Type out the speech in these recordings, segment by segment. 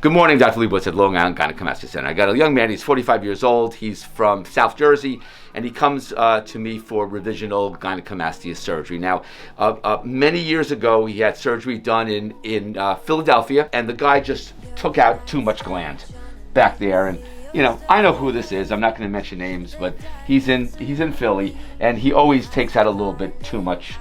Good morning, Dr. Lebowitz at Long Island Gynecomastia Center. I got a young man, he's 45 years old, he's from South Jersey, and he comes to me for revisional gynecomastia surgery. Now, many years ago, he had surgery done in Philadelphia, and the guy just took out too much gland back there. And you know, I know who this is. I'm not going to mention names, but he's in Philly, and he always takes out a little bit too much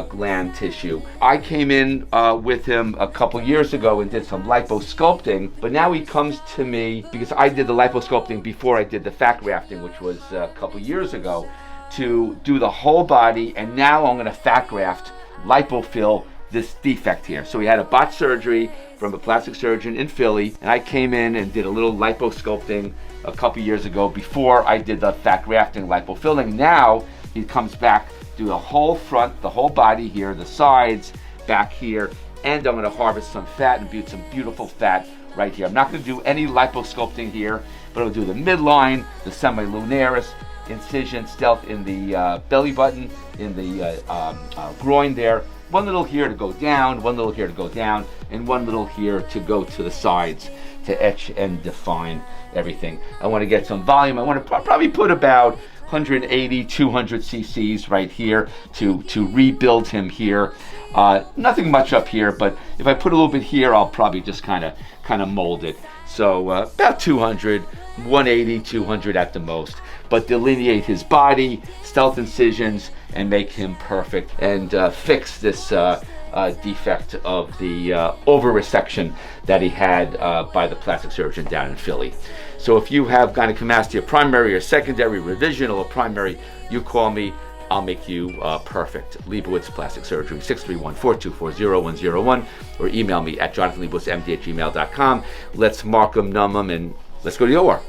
gland tissue. I came in with him a couple years ago and did some liposculpting, but now he comes to me because I did the liposculpting before I did the fat grafting, which was a couple years ago, to do the whole body, and now I'm going to fat graft, lipofill this defect here. So he had a botched surgery from a plastic surgeon in Philly, and I came in and did a little liposculpting a couple years ago before I did the fat grafting lipofilling. Now he comes back, do the whole front, the whole body here, the sides, back here, and I'm going to harvest some fat and build some beautiful fat right here. I'm not going to do any liposculpting here, but I'll do the midline, the semilunaris, incision, stealth in the belly button, in the groin there. One little here to go down, one little here to go down, and one little here to go to the sides to etch and define everything. I want to get some volume. I want to probably put about 180, 200 cc's right here to rebuild him here. Nothing much up here, but if I put a little bit here, I'll probably just kind of mold it. So about 200, 180, 200 at the most. But delineate his body, stealth incisions, and make him perfect, and fix this defect of the over resection that he had by the plastic surgeon down in Philly. So if you have gynecomastia, primary or secondary, revisional or primary, you call me, I'll make you perfect. Lebowitz Plastic Surgery, 631-424-0101, or email me at jonathanlebowitzmd@gmail.com. Let's mark them, numb them, and let's go to the OR.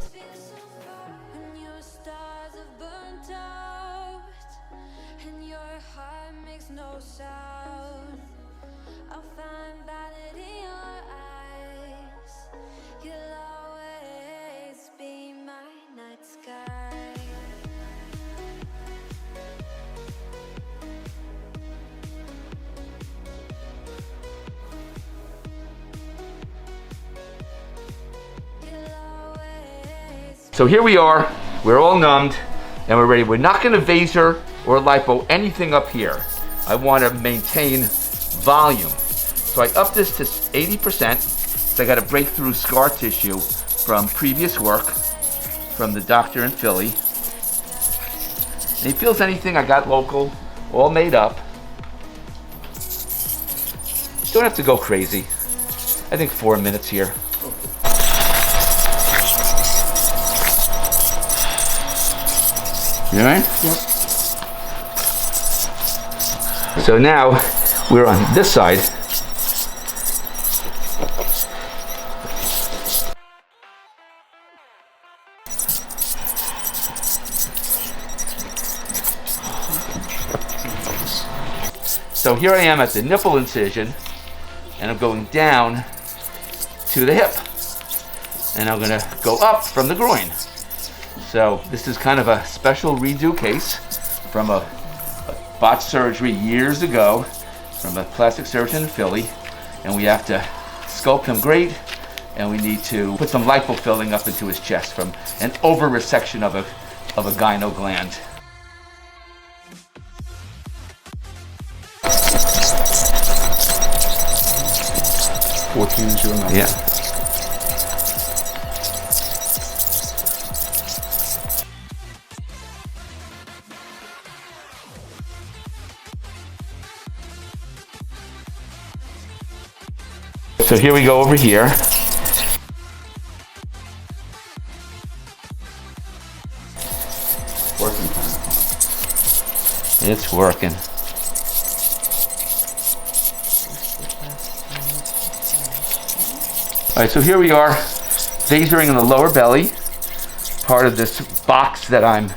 So here we are, we're all numbed, and we're ready. We're not gonna Vaser or lipo anything up here. I wanna maintain volume. So I up this to 80%, so I got a breakthrough scar tissue from previous work from the doctor in Philly. And he feels anything I got local, all made up. Don't have to go crazy. I think 4 minutes here. You all right? Yep. So now we're on this side. So here I am at the nipple incision, and I'm going down to the hip, and I'm going to go up from the groin. So this is kind of a special redo case from a botched surgery years ago from a plastic surgeon in Philly, and we have to sculpt him great, and we need to put some lipofilling up into his chest from an over resection of a gyno gland. Yeah. So here we go over here. Working. It's working. All right, so here we are, vasering in the lower belly, part of this box that I'm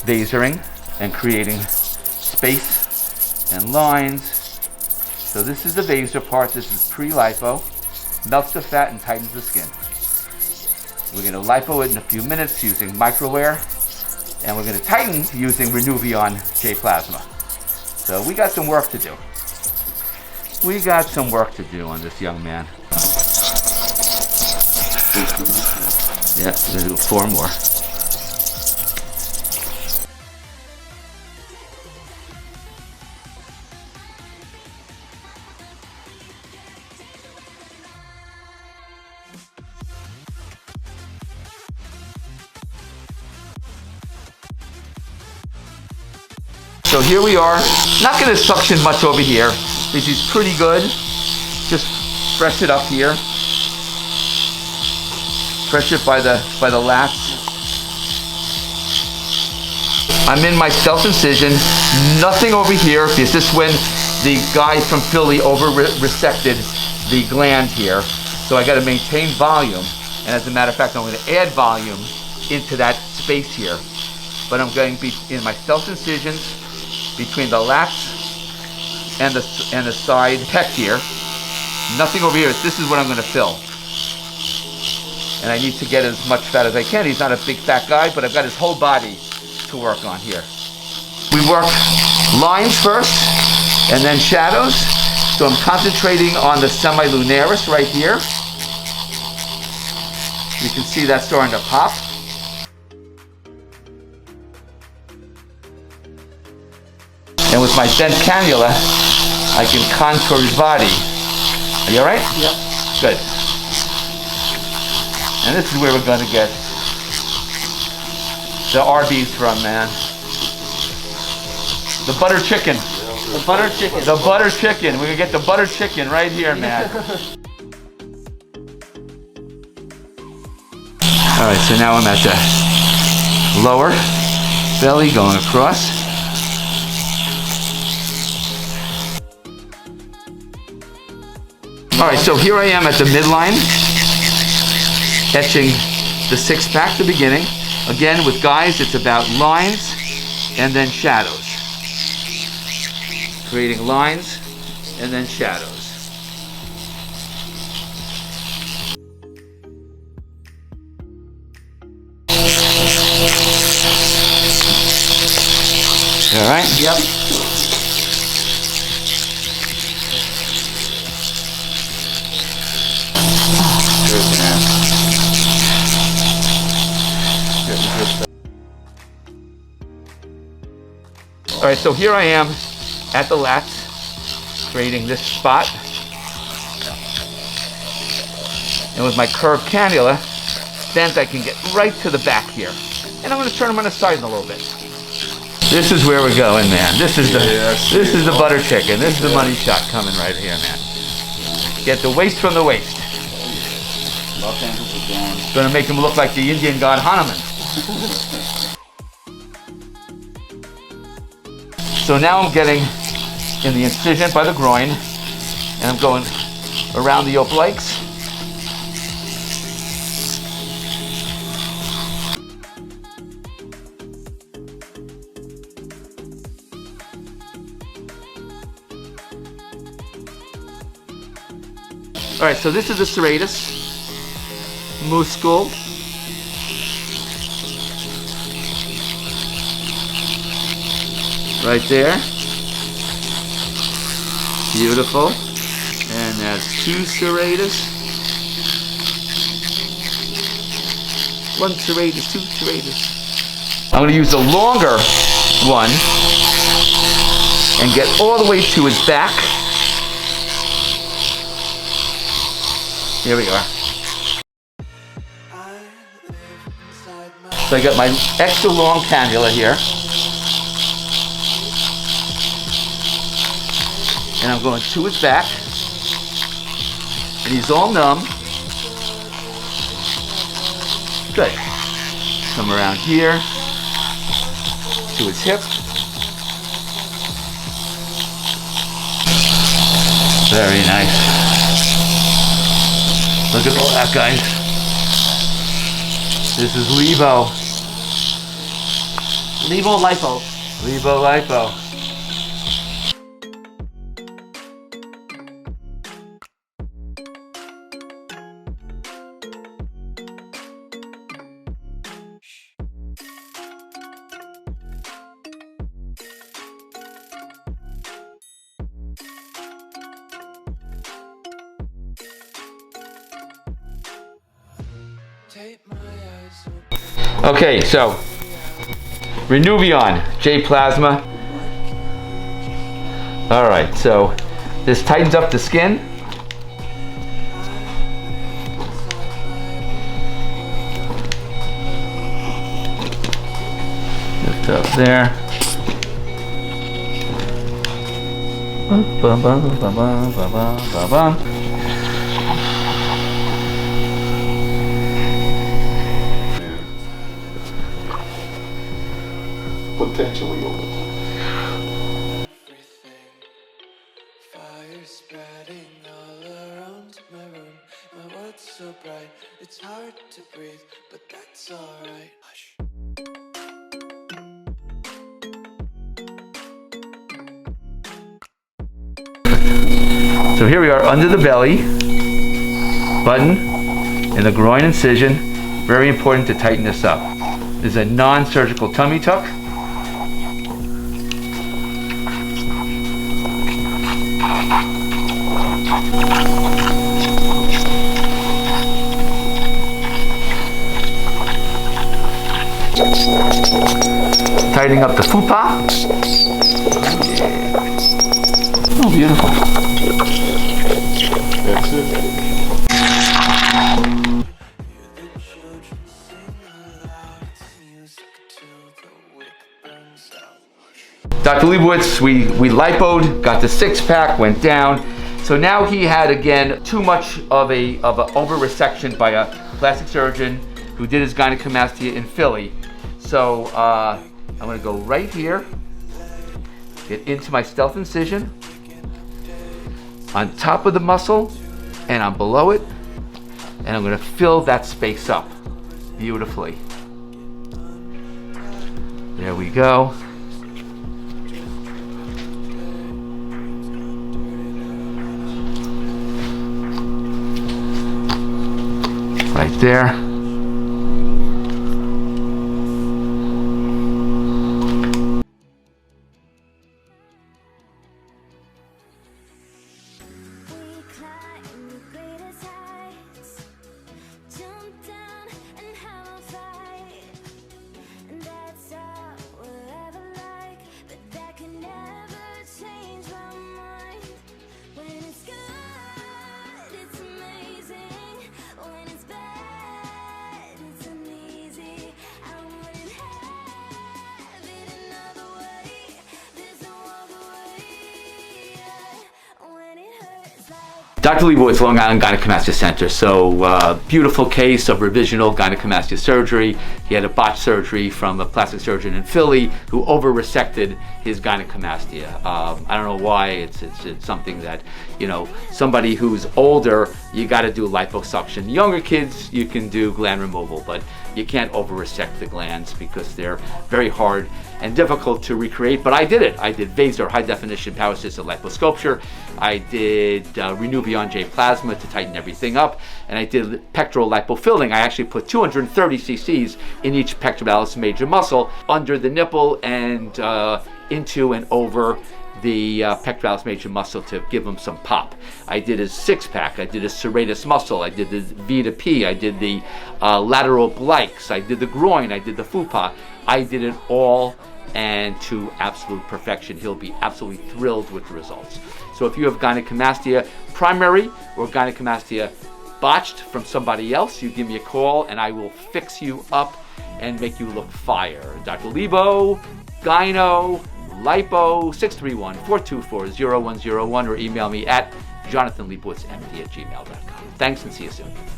vasering and creating space and lines. So this is the Vaser part. This is pre-lipo. Melts the fat and tightens the skin. We're going to lipo it in a few minutes using microwear, and we're going to tighten using Renuvion J plasma. So we got some work to do. We got some work to do on this young man. Yeah, I'm gonna do 4 more. So here we are. Not going to suction much over here. This is pretty good. Just press it up here. Press it by the lats. I'm in my self-incision. Nothing over here. This is when the guy from Philly over-resected the gland here. So I got to maintain volume. And as a matter of fact, I'm going to add volume into that space here. But I'm going to be in my self-incisions between the lats and the side pec here. Nothing over here. This is what I'm going to fill. And I need to get as much fat as I can. He's not a big fat guy, but I've got his whole body to work on here. We work lines first and then shadows. So I'm concentrating on the semilunaris right here. You can see that's starting to pop. And with my bent cannula, I can contour his body. Are you all right? Yep. Good. And this is where we're going to get the RBs from, man. The butter chicken. The butter chicken. The butter chicken. We're going to get the butter chicken right here, man. All right, so now I'm at the lower belly going across. All right, so here I am at the midline, etching the 6-pack at the beginning. Again, with guys, it's about lines and then shadows. Creating lines and then shadows. All right? Yep. All right, so here I am at the lats, creating this spot. And with my curved cannula, bent, I can get right to the back here. And I'm going to turn them on the side a little bit. This is where we're going, man. This is the butter chicken. This is the money shot coming right here, man. Get the waist from the waist. It's going to make him look like the Indian god Hanuman. So now I'm getting in the incision by the groin, and I'm going around the obliques. All right, so this is the serratus muscle. Right there. Beautiful. And that's 2 serratus. 1 serratus, 2 serratus. I'm going to use the longer one and get all the way to his back. Here we are. So I got my extra long cannula here. And I'm going to his back. And he's all numb. Good. Come around here to his hip. Very nice. Look at all that, guys. This is Lipo. Lipo. Lipo. Okay, so Renuvion J Plasma. All right, so this tightens up the skin. Lift up there. Potentially over time. Fire spreading all around my room. My world's so bright, it's hard to breathe, but that's alright. Hush. So here we are under the belly, button in the groin incision. Very important to tighten this up. This is a non-surgical tummy tuck. Tightening up the fupa. Oh, beautiful. That's it. Dr. Lebowitz, we lipoed, got the six-pack, went down. So now he had, again, too much of a over-resection by a plastic surgeon who did his gynecomastia in Philly. So I'm gonna go right here, get into my stealth incision, on top of the muscle, and on below it, and I'm gonna fill that space up beautifully. There we go. Right there. Dr. Lebowitz, Long Island Gynecomastia Center. So beautiful case of revisional gynecomastia surgery. He had a botched surgery from a plastic surgeon in Philly who over-resected his gynecomastia. I don't know why. It's something that, you know, somebody who's older, you got to do liposuction. Younger kids, you can do gland removal, but you can't over-resect the glands because they're very hard and difficult to recreate. But I did it. I did Vaser, high definition power assisted liposculpture. I did Renuvion J Plasma to tighten everything up, and I did pectoral LIPOFILLING. I actually put 230 cc's in each pectoralis major muscle under the nipple and into and over the pectoralis major muscle to give them some pop. I did a six-pack, I did a serratus muscle, I did the V to P, I did the lateral obliques, I did the groin, I did the fupa. I did it all, and to absolute perfection. He'll be absolutely thrilled with the results. So if you have gynecomastia primary or gynecomastia botched from somebody else, you give me a call and I will fix you up and make you look fire. Dr. Lipo, Gyno, Lipo, 631-424-0101, or email me at jonathanleibowitz@gmail.com. Thanks and see you soon.